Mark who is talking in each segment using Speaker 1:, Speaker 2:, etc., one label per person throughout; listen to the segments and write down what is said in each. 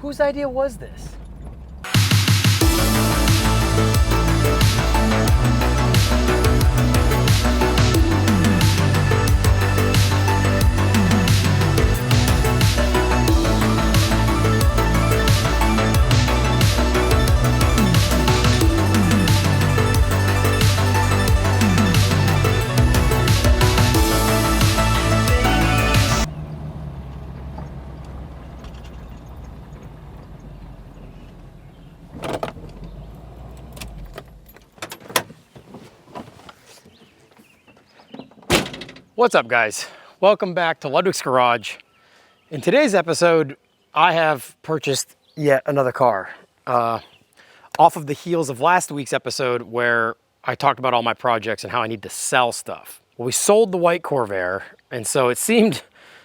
Speaker 1: Whose idea was this? What's up, guys? Welcome back to Ludwick's Garage. In today's episode, I have purchased yet another car. Off of the heels of last week's episode where I talked about all my projects and how I need to sell stuff. Well, we sold the white Corvair, and so it seemed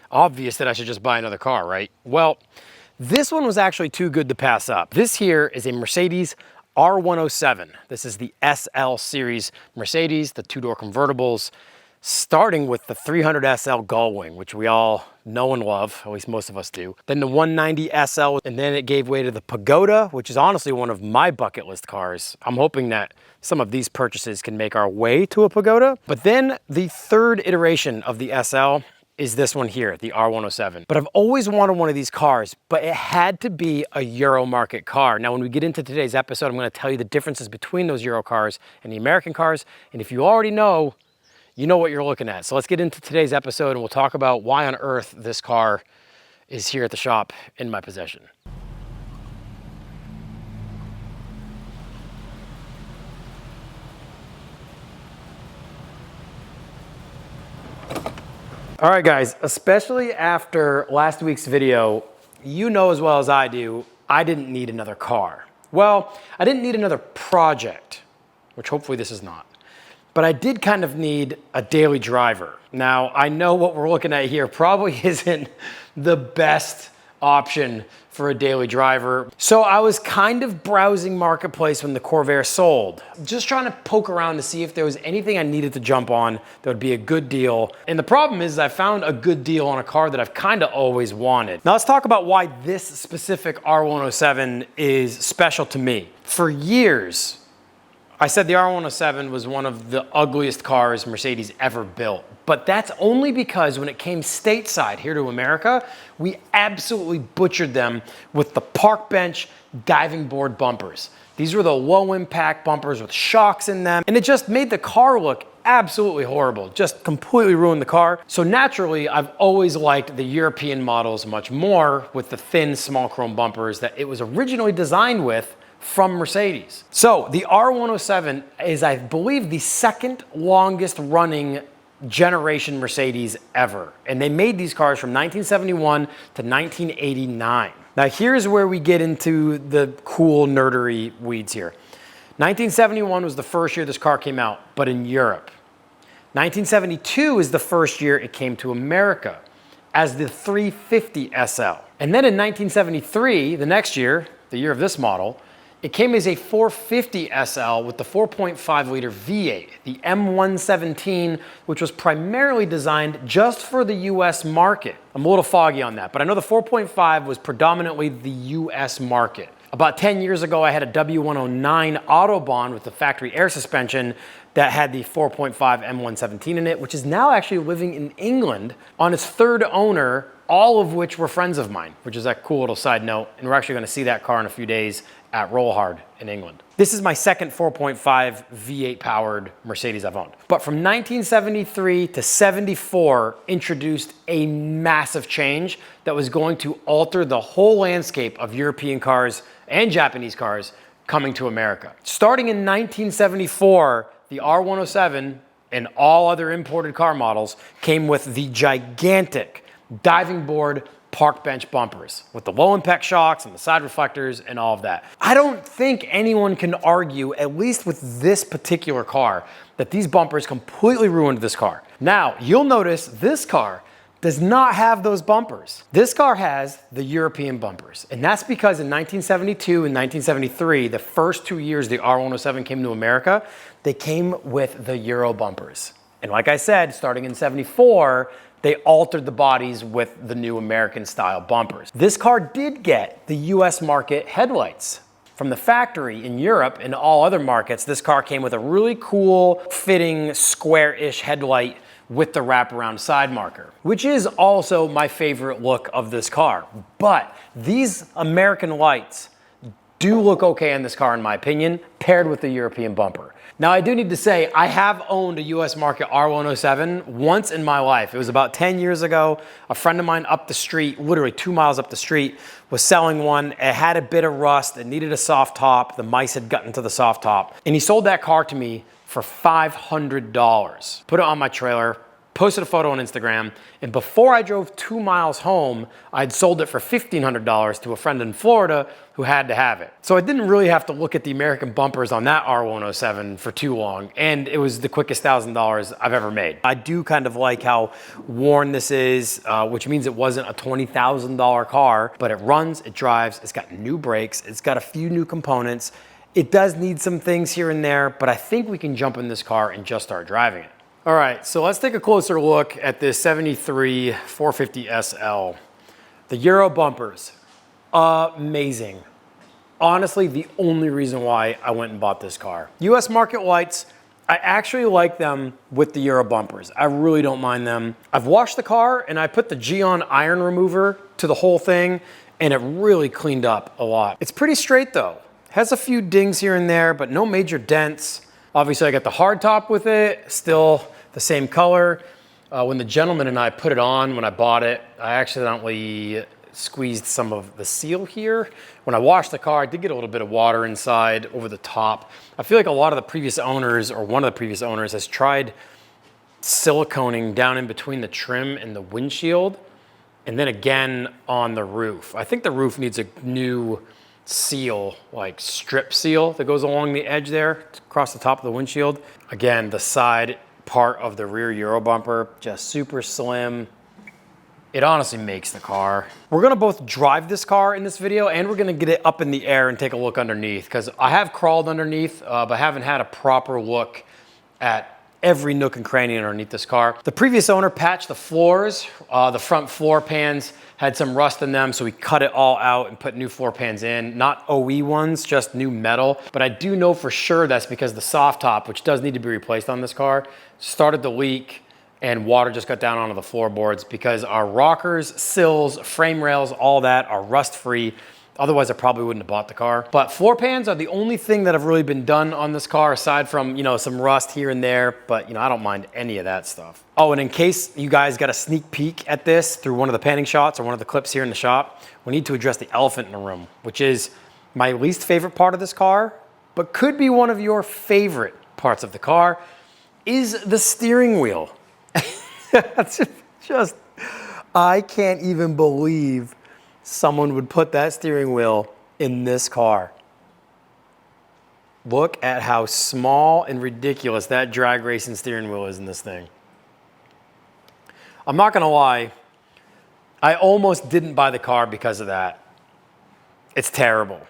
Speaker 1: obvious that I should just buy another car, right? Well, this one was actually too good to pass up. This here is a Mercedes R107. This is the SL series Mercedes, the two-door convertibles, starting with the 300 SL Gullwing, which we all know and love, at least most of us do. Then the 190 SL, and then it gave way to the Pagoda, which is honestly one of my bucket list cars. I'm hoping that some of these purchases can make our way to a Pagoda. But then the third iteration of the SL is this one here, the R107. But I've always wanted one of these cars, but it had to be a Euro market car. Now, when we get into today's episode, I'm gonna tell you the differences between those Euro cars and the American cars. And if you already know, you know what you're looking at. So let's get into today's episode and we'll talk about why on earth this car is here at the shop in my possession. All right, guys, especially after last week's video, you know as well as I do, I didn't need another car. Well, I didn't need another project, which hopefully this is not. But I did kind of need a daily driver. Now, I know what we're looking at here probably isn't the best option for a daily driver. So I was kind of browsing Marketplace when the Corvair sold, just trying to poke around to see if there was anything I needed to jump on that would be a good deal. And the problem is I found a good deal on a car that I've kind of always wanted. Now let's talk about why this specific R107 is special to me. For years, I said the R107 was one of the ugliest cars Mercedes ever built, but that's only because when it came stateside here to America, we absolutely butchered them with the park bench diving board bumpers. These were the low impact bumpers with shocks in them, and it just made the car look absolutely horrible, just completely ruined the car. So naturally, I've always liked the European models much more with the thin small chrome bumpers that it was originally designed with from Mercedes. So the R107 is, I believe, the second longest running generation Mercedes ever. And they made these cars from 1971 to 1989. Now here's where we get into the cool nerdery weeds here. 1971 was the first year this car came out, but in Europe. 1972 is the first year it came to America as the 350 SL. And then in 1973, the next year, the year of this model, it came as a 450 SL with the 4.5 liter V8, the M117, which was primarily designed just for the US market. I'm a little foggy on that, but I know the 4.5 was predominantly the US market. About 10 years ago, I had a W109 Autobahn with the factory air suspension that had the 4.5 M117 in it, which is now actually living in England on its third owner, all of which were friends of mine, which is a cool little side note. And we're actually gonna see that car in a few days at Roll Hard in England. This is my second 4.5 V8 powered Mercedes I've owned. But from 1973 to 74 introduced a massive change that was going to alter the whole landscape of European cars and Japanese cars coming to America. Starting in 1974, the R107 and all other imported car models came with the gigantic diving board park bench bumpers with the low impact shocks and the side reflectors and all of that. I don't think anyone can argue, at least with this particular car, that these bumpers completely ruined this car. Now, you'll notice this car does not have those bumpers. This car has the European bumpers, and that's because in 1972 and 1973, the first 2 years the R107 came to America, they came with the Euro bumpers. And like I said, starting in 74, They altered the bodies with the new American style bumpers. This car did get the US market headlights. From the factory in Europe and all other markets, this car came with a really cool fitting square-ish headlight with the wraparound side marker, which is also my favorite look of this car. But these American lights do look okay in this car, in my opinion, paired with the European bumper. Now, I do need to say, I have owned a US market R107 once in my life. It was about 10 years ago. A friend of mine up the street, literally 2 miles up the street, was selling one. It had a bit of rust. It needed a soft top. The mice had gotten to the soft top. And he sold that car to me for $500. Put it on my trailer, posted a photo on Instagram, and before I drove 2 miles home, I'd sold it for $1,500 to a friend in Florida who had to have it. So I didn't really have to look at the American bumpers on that R107 for too long, and it was the quickest $1,000 I've ever made. I do kind of like how worn this is, which means it wasn't a $20,000 car, but it runs, it drives, it's got new brakes, it's got a few new components. It does need some things here and there, but I think we can jump in this car and just start driving it. All right, so let's take a closer look at this 73 450 SL. The Euro bumpers, amazing. Honestly, the only reason why I went and bought this car. US market lights, I actually like them with the Euro bumpers. I really don't mind them. I've washed the car and I put the GYEON iron remover to the whole thing and it really cleaned up a lot. It's pretty straight though. Has a few dings here and there, but no major dents. Obviously I got the hard top with it, still the same color. When the gentleman and I put it on, when I bought it, I accidentally squeezed some of the seal here. When I washed the car, I did get a little bit of water inside over the top. I feel like a lot of the previous owners, or one of the previous owners, has tried siliconing down in between the trim and the windshield, and then again on the roof. I think the roof needs a new seal, like strip seal that goes along the edge there across the top of the windshield. Again, the side part of the rear Euro bumper, just super slim. It honestly makes the car. We're gonna both drive this car in this video and we're gonna get it up in the air and take a look underneath, because I have crawled underneath, but haven't had a proper look at every nook and cranny underneath this car. The previous owner patched the floors. The front floor pans had some rust in them, so we cut it all out and put new floor pans in. Not OE ones, just new metal. But I do know for sure that's because the soft top, which does need to be replaced on this car, started to leak and water just got down onto the floorboards because our rockers, sills, frame rails, all that are rust free. Otherwise, I probably wouldn't have bought the car. But floor pans are the only thing that have really been done on this car, aside from, you know, some rust here and there. But, you know, I don't mind any of that stuff. Oh, and in case you guys got a sneak peek at this through one of the panning shots or one of the clips here in the shop, we need to address the elephant in the room, which is my least favorite part of this car, but could be one of your favorite parts of the car, is the steering wheel. That's just, I can't even believe someone would put that steering wheel in this car. Look at how small and ridiculous that drag racing steering wheel is in this thing. I'm not gonna lie, I almost didn't buy the car because of that. It's terrible.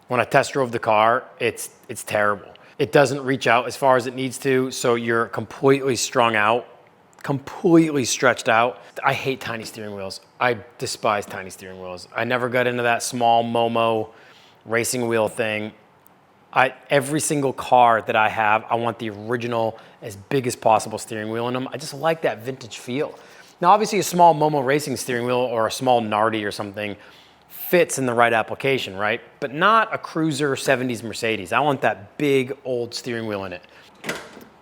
Speaker 1: When I test drove the car, it's terrible. It doesn't reach out as far as it needs to, so you're completely strung out, completely stretched out. I hate tiny steering wheels. I despise tiny steering wheels. I never got into that small Momo racing wheel thing. Every single car that I have, I want the original, as big as possible steering wheel in them. I just like that vintage feel. Now, obviously a small Momo racing steering wheel or a small Nardi or something fits in the right application, right? But not a cruiser 70s Mercedes. I want that big old steering wheel in it.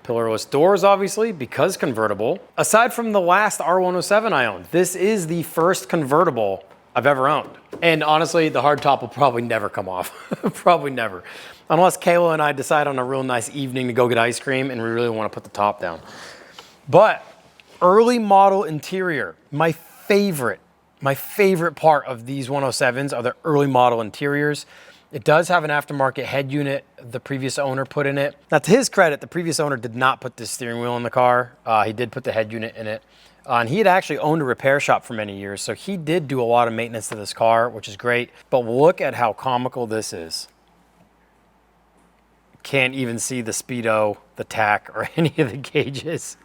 Speaker 1: Pillarless doors, obviously, because convertible. Aside from the last R107 I owned, this is the first convertible I've ever owned. And honestly, the hardtop will probably never come off. Probably never. Unless Kayla and I decide on a real nice evening to go get ice cream and we really want to put the top down. But early model interior, my favorite part of these 107s are the early model interiors. It does have an aftermarket head unit the previous owner put in it. Now, to his credit, the previous owner did not put this steering wheel in the car. He did put the head unit in it. And he had actually owned a repair shop for many years, so he did do a lot of maintenance to this car, which is great. But look at how comical this is. Can't even see the speedo, the tack, or any of the gauges.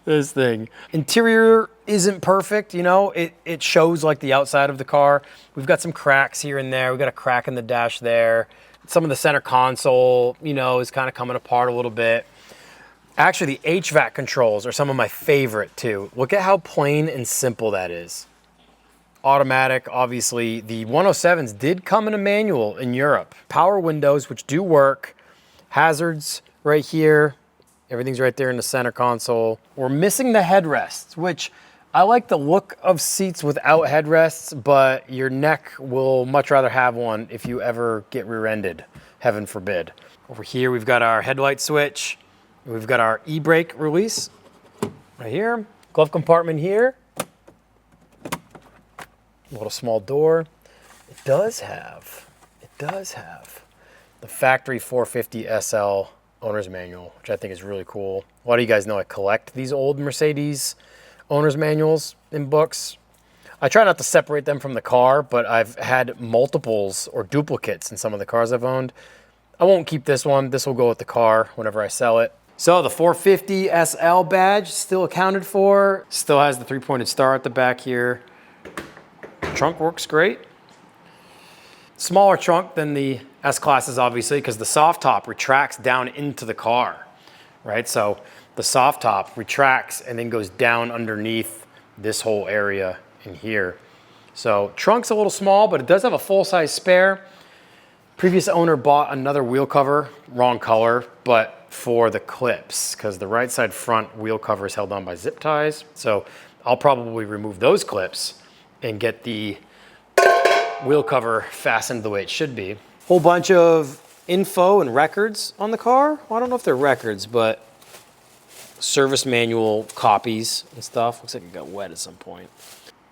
Speaker 1: This thing. Interior isn't perfect, you know, it shows like the outside of the car. We've got some cracks here and there. We've got a crack in the dash there. Some of the center console, you know, is kind of coming apart a little bit. Actually, the HVAC controls are some of my favorite too. Look at how plain and simple that is. Automatic, obviously. The 107s did come in a manual in Europe. Power windows, which do work. Hazards right here. Everything's right there in the center console. We're missing the headrests, which I like the look of seats without headrests, but your neck will much rather have one if you ever get rear-ended, heaven forbid. Over here, we've got our headlight switch. We've got our e-brake release right here. Glove compartment here. A little small door. It does have the factory 450 SL owner's manual, which I think is really cool. A lot of you guys know I collect these old Mercedes owner's manuals in books. I try not to separate them from the car, but I've had multiples or duplicates in some of the cars I've owned. I won't keep this one. This will go with the car whenever I sell it. So the 450 SL badge still accounted for. Still has the 3-pointed star at the back here. Trunk works great. Smaller trunk than the S-Classes, obviously, because the soft top retracts down into the car, right? So the soft top retracts and then goes down underneath this whole area in here. So trunk's a little small, but it does have a full-size spare. Previous owner bought another wheel cover, wrong color, but for the clips, because the right side front wheel cover is held on by zip ties. So I'll probably remove those clips and get the wheel cover fastened the way it should be. Whole bunch of info and records on the car. Well, I don't know if they're records, but service manual copies and stuff. Looks like it got wet at some point.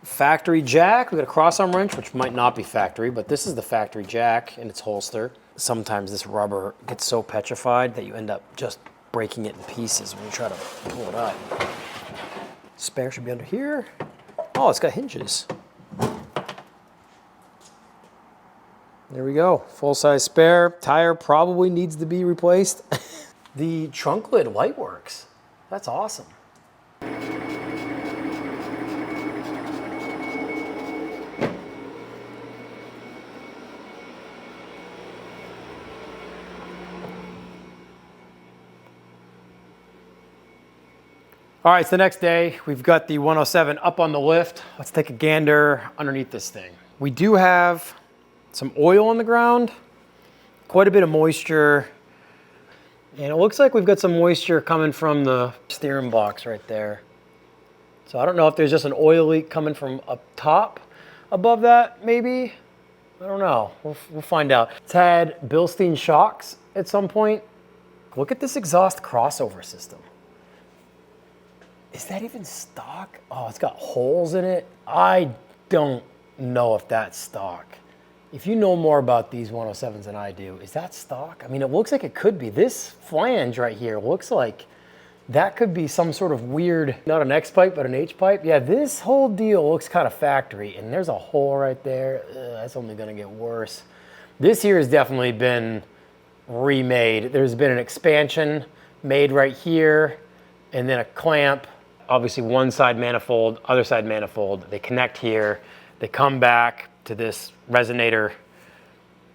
Speaker 1: Factory jack. We got a cross-arm wrench, which might not be factory, but this is the factory jack in its holster. Sometimes this rubber gets so petrified that you end up just breaking it in pieces when you try to pull it out. Spare should be under here. Oh, it's got hinges. There we go, full-size spare. Tire probably needs to be replaced. The trunk lid light works. That's awesome. All right, it's the next day. We've got the 107 up on the lift. Let's take a gander underneath this thing. We do have some oil on the ground, quite a bit of moisture, and it looks like we've got some moisture coming from the steering box right there. So I don't know if there's just an oil leak coming from up top above that, maybe. I don't know. We'll find out. It's had Bilstein shocks at some point. Look at this exhaust crossover system. Is that even stock? Oh, it's got holes in it. I don't know if that's stock. If you know more about these 107s than I do, is that stock? I mean, it looks like it could be. This flange right here looks like that could be some sort of weird, not an X pipe, but an H pipe. Yeah, this whole deal looks kind of factory, and there's a hole right there. That's only gonna get worse. This here has definitely been remade. There's been an expansion made right here, and then a clamp. Obviously one side manifold, other side manifold. They connect here. They come back to this resonator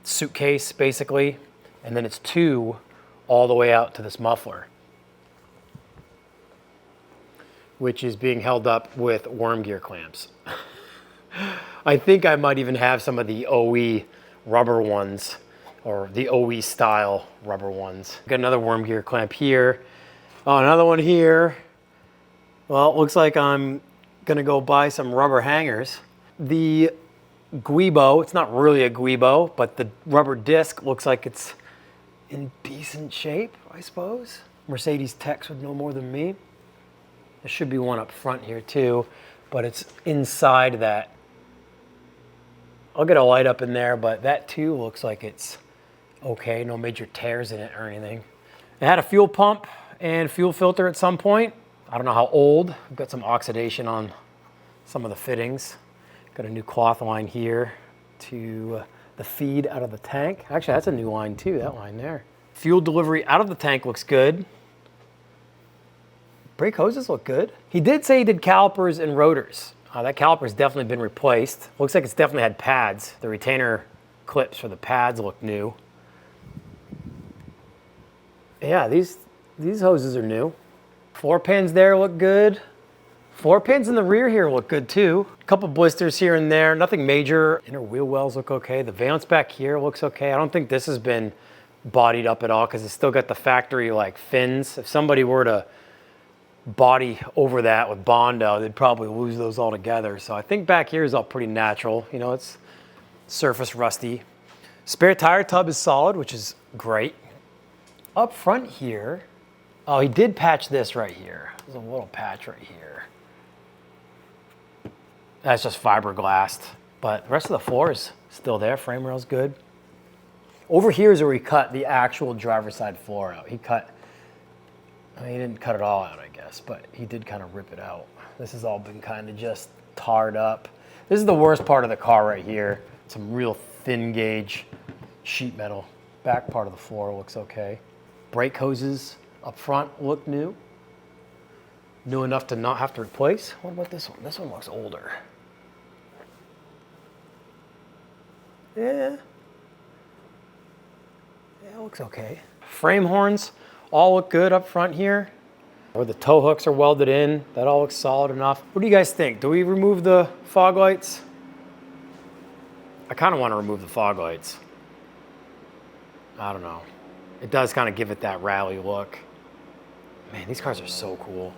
Speaker 1: suitcase, basically, and then it's two all the way out to this muffler, which is being held up with worm gear clamps. I think I might even have some of the OE rubber ones, or the OE style rubber ones. Got another worm gear clamp here. Oh, another one here. Well, it looks like I'm gonna go buy some rubber hangers. The Guibo, it's not really a Guibo, but the rubber disc looks like it's in decent shape, I suppose. Mercedes techs would know more than me. There should be one up front here too, but it's inside that. I'll get a light up in there, but that too looks like it's okay. No major tears in it or anything. It had a fuel pump and fuel filter at some point. I don't know how old. I've got some oxidation on some of the fittings. Got a new cloth line here to the feed out of the tank. Actually, that's a new line too, that line there. Fuel delivery out of the tank looks good. Brake hoses look good. He did say he did calipers and rotors. That caliper's definitely been replaced. Looks like it's definitely had pads. The retainer clips for the pads look new. Yeah, these hoses are new. Floor pans there look good. Floor pans in the rear here look good too. A couple blisters here and there, nothing major. Inner wheel wells look okay. The valance back here looks okay. I don't think this has been bodied up at all because it's still got the factory like fins. If somebody were to body over that with Bondo, they'd probably lose those altogether. So I think back here is all pretty natural. You know, it's surface rusty. Spare tire tub is solid, which is great. Up front here, oh, he did patch this right here. There's a little patch right here. That's just fiberglassed, but the rest of the floor is still there. Frame rail's good. Over here is where he cut the actual driver's side floor out. He cut, I mean, he didn't cut it all out, I guess, but he did kind of rip it out. This has all been kind of just tarred up. This is the worst part of the car right here. Some real thin gauge sheet metal. Back part of the floor looks okay. Brake hoses up front look new. New enough to not have to replace. What about this one? This one looks older. Yeah. Yeah, it looks okay. Frame horns all look good up front here. Where the tow hooks are welded in, that all looks solid enough. What do you guys think? Do we remove the fog lights? I kind of want to remove the fog lights. I don't know. It does kind of give it that rally look. Man, these cars are so cool.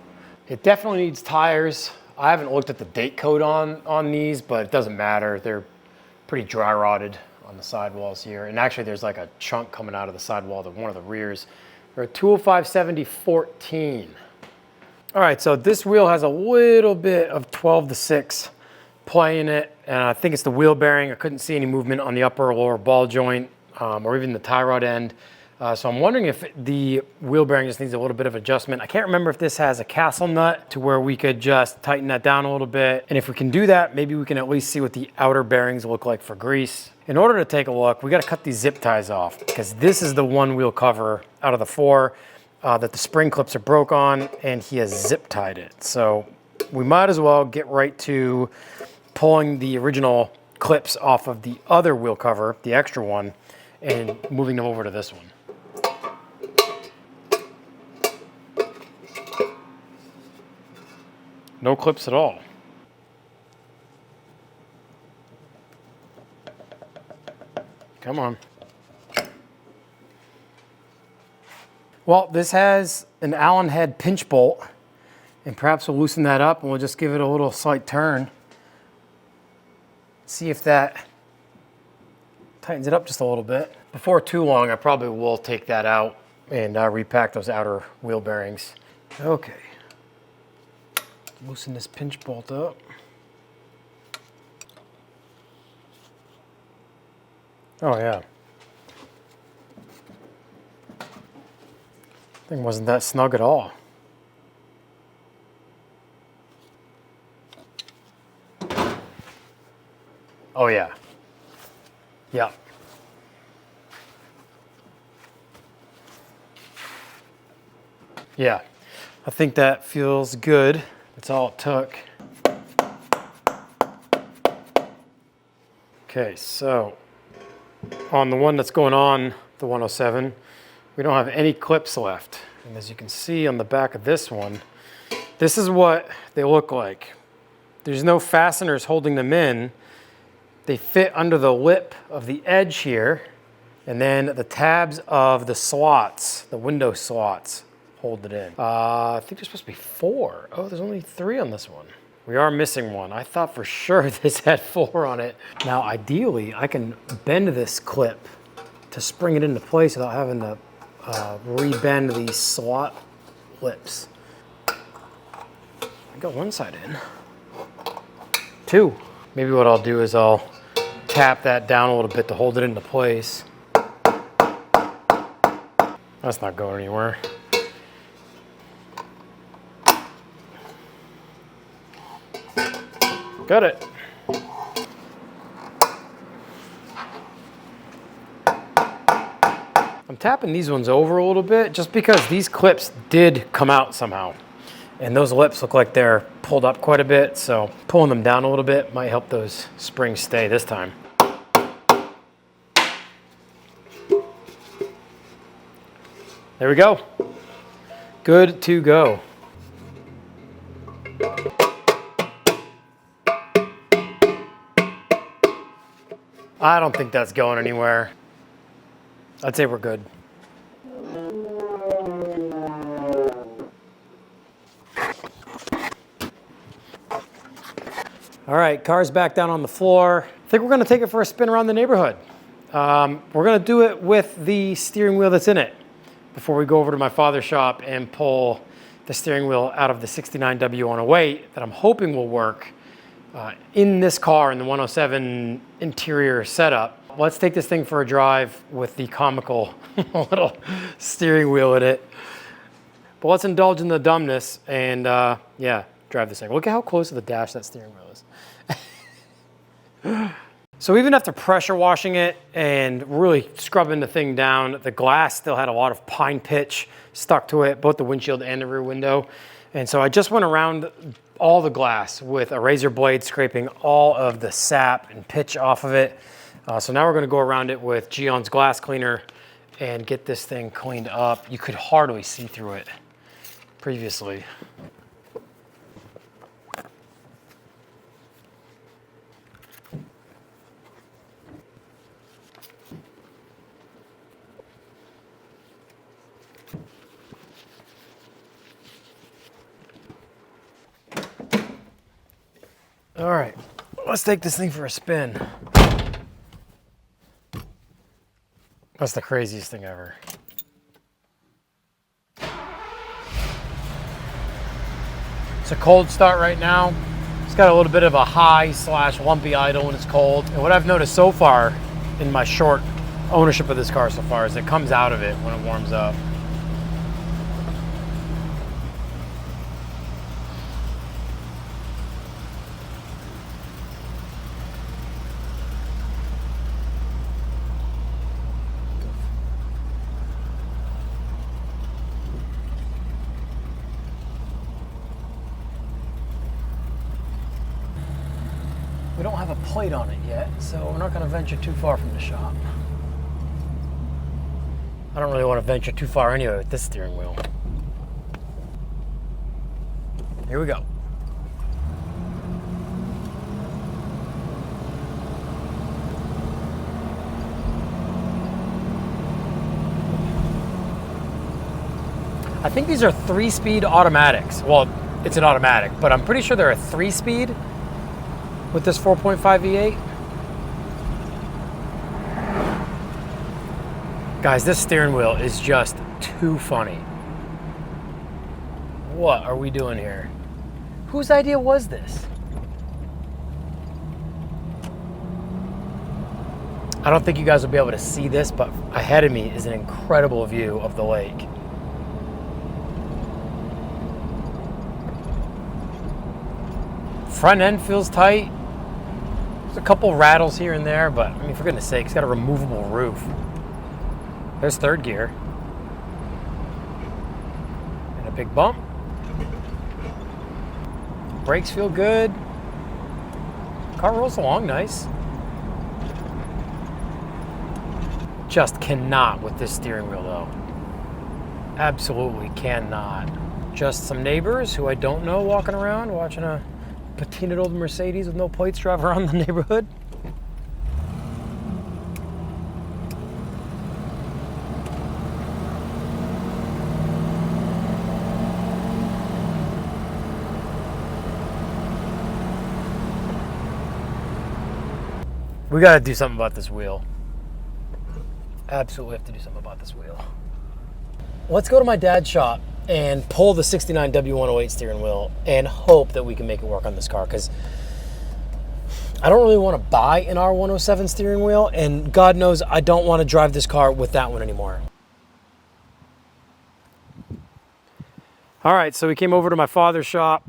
Speaker 1: It definitely needs tires. I haven't looked at the date code on these, but it doesn't matter. They're pretty dry rotted on the sidewalls here. And actually there's like a chunk coming out of the sidewall to one of the rears. They're a 205/70/14. All right, so this wheel has a little bit of 12/6 play in it. And I think it's the wheel bearing. I couldn't see any movement on the upper or lower ball joint or even the tie rod end. So I'm wondering if the wheel bearing just needs a little bit of adjustment. I can't remember if this has a castle nut to where we could just tighten that down a little bit. And if we can do that, maybe we can at least see what the outer bearings look like for grease. In order to take a look, we got to cut these zip ties off because this is the one wheel cover out of the four that the spring clips are broke on, and he has zip tied it. So we might as well get right to pulling the original clips off of the other wheel cover, the extra one, and moving them over to this one. No clips at all. Come on. Well, this has an Allen head pinch bolt, and perhaps we'll loosen that up and we'll just give it a little slight turn. See if that tightens it up just a little bit. Before too long, I probably will take that out and repack those outer wheel bearings. Okay. Loosen this pinch bolt up. Oh yeah. Thing wasn't that snug at all. Oh yeah. Yeah. Yeah. I think that feels good. That's all it took. Okay, so on the one that's going on, the 107, we don't have any clips left. And as you can see on the back of this one, this is what they look like. There's no fasteners holding them in. They fit under the lip of the edge here, and then the tabs of the slots, the window slots, hold it in. I think there's supposed to be 4. Oh, there's only 3 on this one. We are missing one. I thought for sure this had 4 on it. Now, ideally, I can bend this clip to spring it into place without having to re-bend these slot lips. I got one side in. 2. Maybe what I'll do is I'll tap that down a little bit to hold it into place. That's not going anywhere. Got it. I'm tapping these ones over a little bit just because these clips did come out somehow. And those lips look like they're pulled up quite a bit, so pulling them down a little bit might help those springs stay this time. There we go. Good to go. I don't think that's going anywhere. I'd say we're good. All right, car's back down on the floor. I think we're gonna take it for a spin around the neighborhood. We're gonna do it with the steering wheel that's in it before we go over to my father's shop and pull the steering wheel out of the 69 W108 that I'm hoping will work in this car in the 107 interior setup. Let's take this thing for a drive with the comical little steering wheel in it. But let's indulge in the dumbness and yeah, drive this thing. Look at how close to the dash that steering wheel is. So even after pressure washing it and really scrubbing the thing down, the glass still had a lot of pine pitch stuck to it, both the windshield and the rear window. And so I just went around all the glass with a razor blade, scraping all of the sap and pitch off of it. So now we're gonna go around it with GYEON's glass cleaner and get this thing cleaned up. You could hardly see through it previously. All right, let's take this thing for a spin. That's the craziest thing ever. It's a cold start right now. It's got a little bit of a high / lumpy idle when it's cold. And what I've noticed so far in my short ownership of this car so far is it comes out of it when it warms up. We don't have a plate on it yet, so we're not going to venture too far from the shop. I don't really want to venture too far anyway with this steering wheel. Here we go. I think these are 3-speed automatics. Well, it's an automatic, but I'm pretty sure they're a 3-speed. With this 4.5 V8. Guys, this steering wheel is just too funny. What are we doing here? Whose idea was this? I don't think you guys will be able to see this, but ahead of me is an incredible view of the lake. Front end feels tight. There's a couple rattles here and there, but I mean, for goodness sake, it's got a removable roof. There's third gear. And a big bump. Brakes feel good. Car rolls along nice. Just cannot with this steering wheel though. Absolutely cannot. Just some neighbors who I don't know walking around watching a patinaed old Mercedes with no plates drive around the neighborhood. We gotta do something about this wheel. Absolutely have to do something about this wheel. Let's go to my dad's shop and pull the 69 W108 steering wheel and hope that we can make it work on this car, because I don't really want to buy an R107 steering wheel, and God knows I don't want to drive this car with that one anymore. All right, so we came over to my father's shop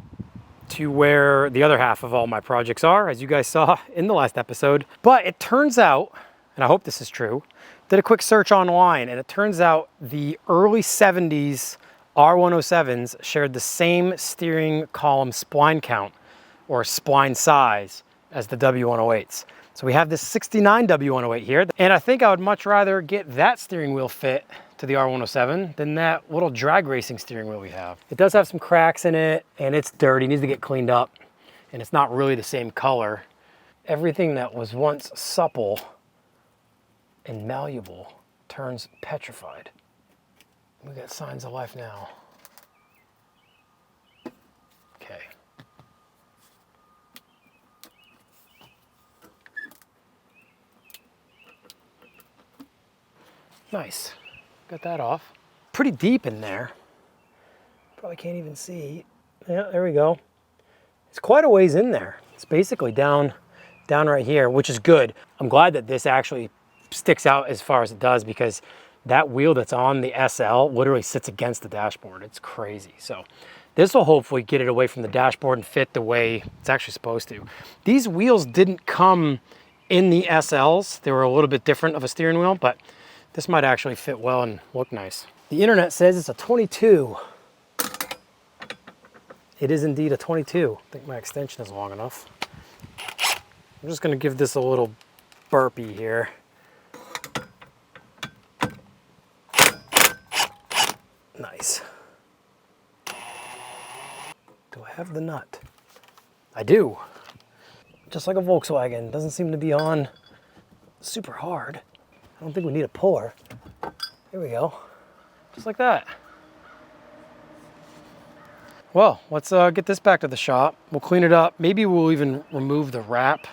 Speaker 1: to where the other half of all my projects are, as you guys saw in the last episode. But it turns out, and I hope this is true, did a quick search online, and it turns out the early 70s R107s shared the same steering column spline count or spline size as the W108s. So we have this 69 W108 here, and I think I would much rather get that steering wheel fit to the R107 than that little drag racing steering wheel we have. It does have some cracks in it, and it's dirty, it needs to get cleaned up, and it's not really the same color. Everything that was once supple and malleable turns petrified. We got signs of life now. Okay. Nice. Got that off. Pretty deep in there. Probably can't even see. Yeah, there we go. It's quite a ways in there. It's basically down right here, which is good. I'm glad that this actually sticks out as far as it does, because that wheel that's on the SL literally sits against the dashboard. It's crazy. So this will hopefully get it away from the dashboard and fit the way it's actually supposed to. These wheels didn't come in the SLs. They were a little bit different of a steering wheel, but this might actually fit well and look nice. The internet says it's a 22. It is indeed a 22. I think my extension is long enough. I'm just gonna give this a little burpee here. Nice. Do I have the nut? I do. Just like a Volkswagen, doesn't seem to be on super hard. I don't think we need a puller. Here we go. Just like that. Well, let's get this back to the shop. We'll clean it up. Maybe we'll even remove the wrap,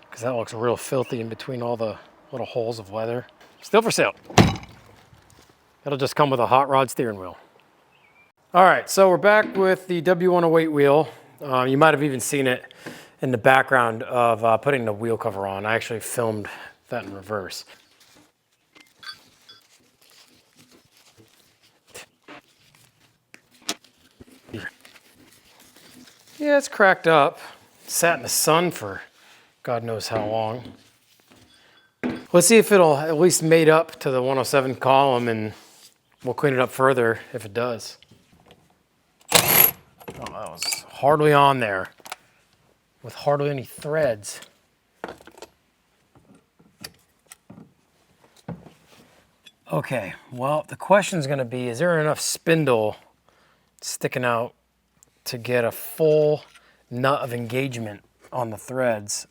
Speaker 1: because that looks real filthy in between all the little holes of leather. Still for sale. It'll just come with a hot rod steering wheel. All right, so we're back with the W108 wheel. You might have even seen it in the background of putting the wheel cover on. I actually filmed that in reverse. Yeah, it's cracked up. Sat in the sun for God knows how long. Let's see if it'll at least mate up to the 107 column, and we'll clean it up further if it does. Oh, that was hardly on there, with hardly any threads. Okay, well, the question's gonna be, is there enough spindle sticking out to get a full nut of engagement on the threads?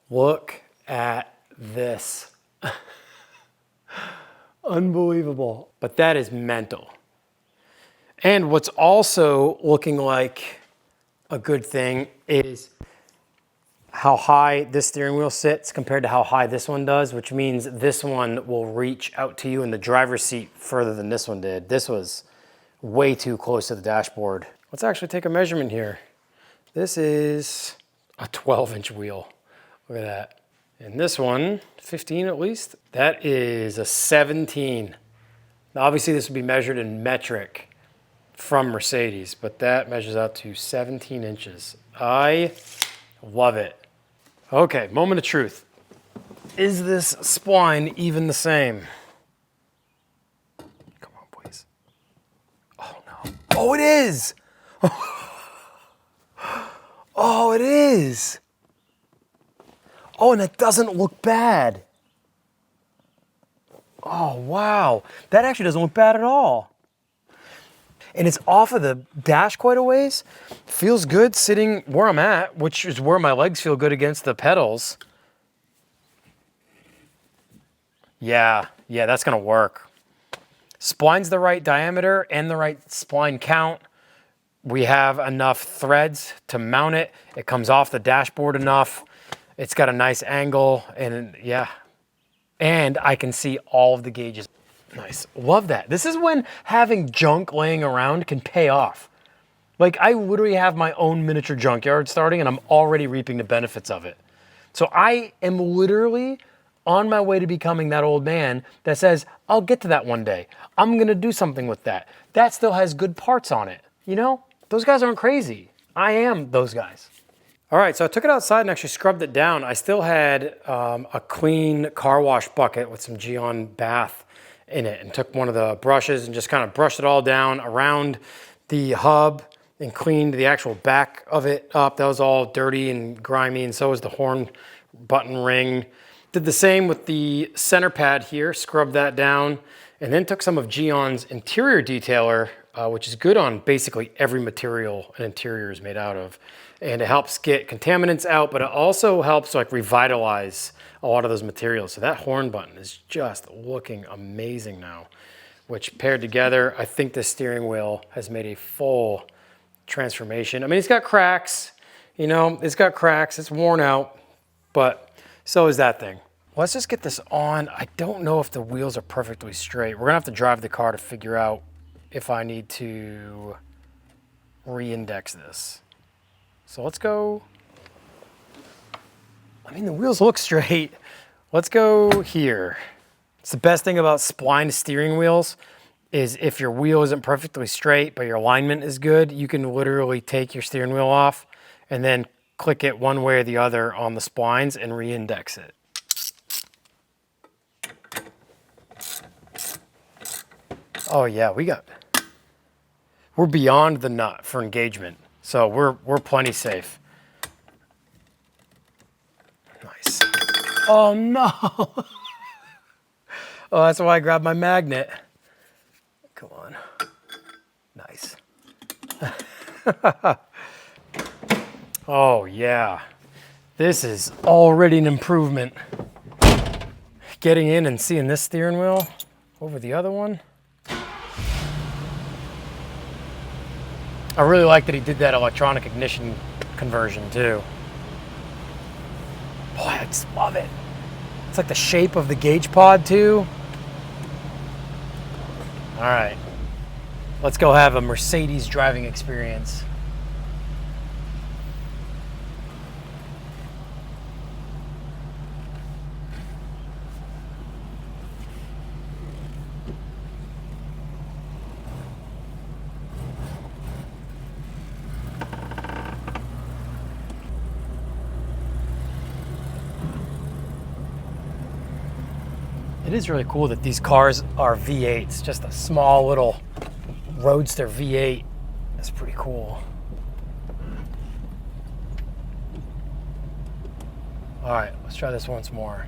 Speaker 1: Look at this. Unbelievable. But that is mental. And what's also looking like a good thing is how high this steering wheel sits compared to how high this one does, which means this one will reach out to you in the driver's seat further than this one did. This was way too close to the dashboard. Let's actually take a measurement here. This is a 12-inch wheel. Look at that. And this one, 15 at least, that is a 17. Now obviously this would be measured in metric from Mercedes, but that measures out to 17 inches. I love it. Okay, moment of truth. Is this spline even the same? Come on, please. Oh no. Oh, it is! Oh, it is! Oh, and it doesn't look bad. Oh, wow. That actually doesn't look bad at all. And it's off of the dash quite a ways. Feels good sitting where I'm at, which is where my legs feel good against the pedals. Yeah, that's gonna work. Spline's the right diameter and the right spline count. We have enough threads to mount it. It comes off the dashboard enough. It's got a nice angle, and yeah. And I can see all of the gauges. Nice, love that. This is when having junk laying around can pay off. Like, I literally have my own miniature junkyard starting, and I'm already reaping the benefits of it. So I am literally on my way to becoming that old man that says, I'll get to that one day. I'm gonna do something with that. That still has good parts on it. You know, those guys aren't crazy. I am those guys. All right, so I took it outside and actually scrubbed it down. I still had a clean car wash bucket with some GYEON bath in it, and took one of the brushes and just kind of brushed it all down around the hub and cleaned the actual back of it up. That was all dirty and grimy, and so was the horn button ring. Did the same with the center pad here, scrubbed that down, and then took some of GYEON's interior detailer, which is good on basically every material an interior is made out of. And it helps get contaminants out, but it also helps like revitalize a lot of those materials. So that horn button is just looking amazing now, which paired together, I think the steering wheel has made a full transformation. I mean, it's got cracks, you know, it's got cracks, it's worn out, but so is that thing. Let's just get this on. I don't know if the wheels are perfectly straight. We're gonna have to drive the car to figure out if I need to re-index this. So let's go. I mean, the wheels look straight. Let's go here. It's the best thing about spline steering wheels is if your wheel isn't perfectly straight, but your alignment is good, you can literally take your steering wheel off and then click it one way or the other on the splines and re-index it. Oh yeah, we're beyond the nut for engagement. So we're plenty safe. Nice. Oh no. Oh, that's why I grabbed my magnet. Come on. Nice. Oh yeah. This is already an improvement. Getting in and seeing this steering wheel over the other one. I really like that he did that electronic ignition conversion too. Boy, I just love it. It's like the shape of the gauge pod too. All right, let's go have a Mercedes driving experience. It is really cool that these cars are V8s, just a small little roadster V8. That's pretty cool. All right, let's try this once more.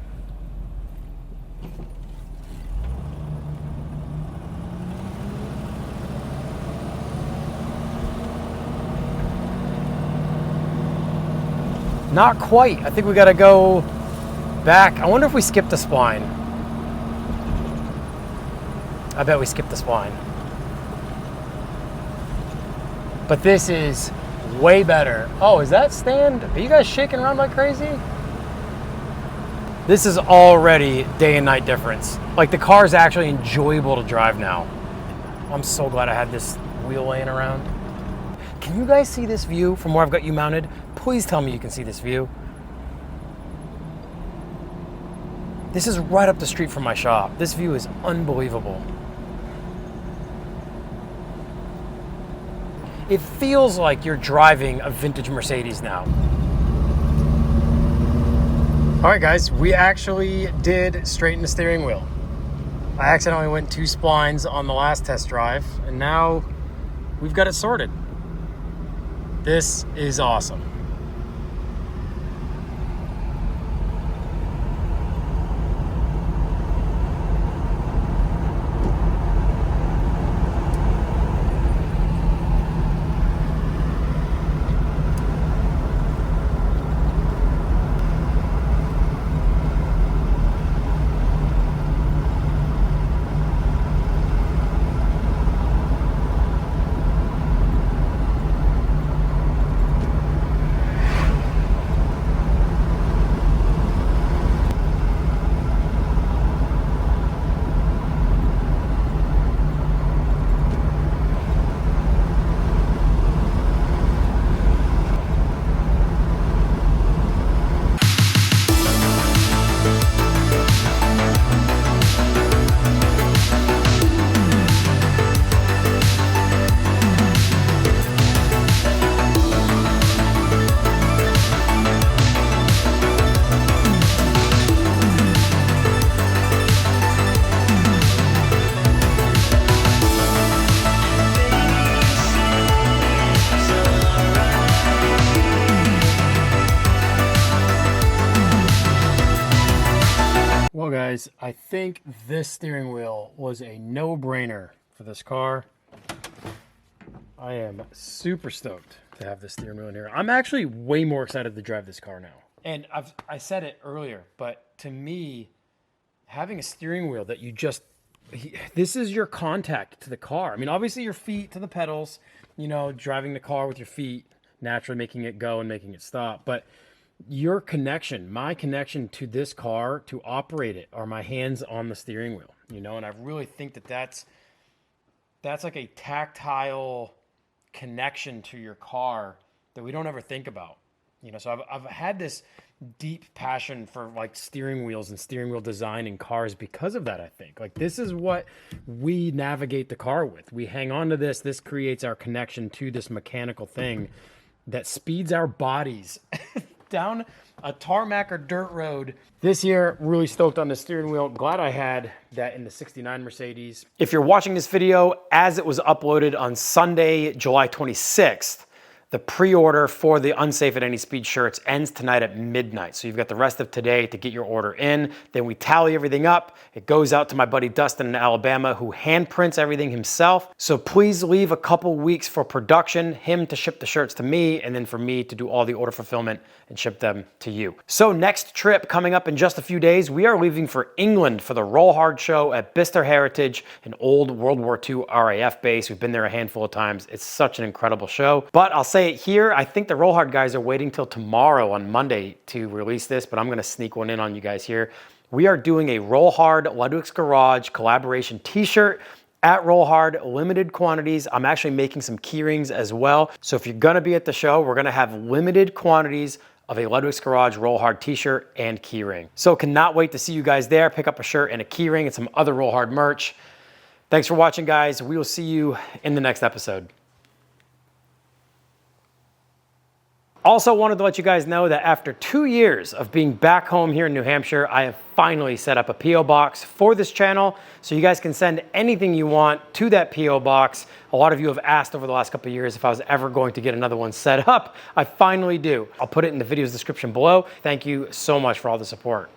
Speaker 1: Not quite. I think we gotta go back. I wonder if we skipped a spline. I bet we skipped the spline. But this is way better. Oh, is that stand? Are you guys shaking around like crazy? This is already day and night difference. Like the car is actually enjoyable to drive now. I'm so glad I had this wheel laying around. Can you guys see this view from where I've got you mounted? Please tell me you can see this view. This is right up the street from my shop. This view is unbelievable. It feels like you're driving a vintage Mercedes now. All right, guys, we actually did straighten the steering wheel. I accidentally went 2 splines on the last test drive, and now we've got it sorted. This is awesome. guys, I think this steering wheel was a no-brainer for this car. I am super stoked to have this steering wheel in here. I'm actually way more excited to drive this car now. And I said it earlier, but to me, having a steering wheel that you just, this is your contact to the car. I mean, obviously your feet to the pedals, you know, driving the car with your feet, naturally making it go and making it stop. But your connection, my connection to this car to operate it are my hands on the steering wheel, you know, and I really think that that's like a tactile connection to your car that we don't ever think about, you know. So I've had this deep passion for like steering wheels and steering wheel design in cars because of that. I think like this is what we navigate the car with. We hang on to this. This creates our connection to this mechanical thing that speeds our bodies down a tarmac or dirt road. This year, really stoked on the steering wheel. Glad I had that in the 69 Mercedes. If you're watching this video as it was uploaded on Sunday, July 26th, the pre-order for the Unsafe at Any Speed shirts ends tonight at midnight. So you've got the rest of today to get your order in. Then we tally everything up. It goes out to my buddy Dustin in Alabama, who handprints everything himself. So please leave a couple weeks for production, him to ship the shirts to me, and then for me to do all the order fulfillment and ship them to you. So next trip coming up in just a few days, we are leaving for England for the Roll Hard show at Bicester Heritage, an old World War II RAF base. We've been there a handful of times. It's such an incredible show. But I'll say it here, I think the Roll Hard guys are waiting till tomorrow on Monday to release this, but I'm gonna sneak one in on you guys here. We are doing a Roll Hard Ludwick's Garage collaboration t-shirt at Roll Hard, limited quantities. I'm actually making some key rings as well. So if you're gonna be at the show, we're gonna have limited quantities of a Ludwick's Garage Roll Hard t-shirt and key ring. So cannot wait to see you guys there. Pick up a shirt and a key ring and some other Roll Hard merch. Thanks for watching, guys. We will see you in the next episode. Also wanted to let you guys know that after 2 years of being back home here in New Hampshire, I have finally set up a P.O. box for this channel, so you guys can send anything you want to that P.O. box. A lot of you have asked over the last couple of years if I was ever going to get another one set up. I finally do. I'll put it in the video's description below. Thank you so much for all the support.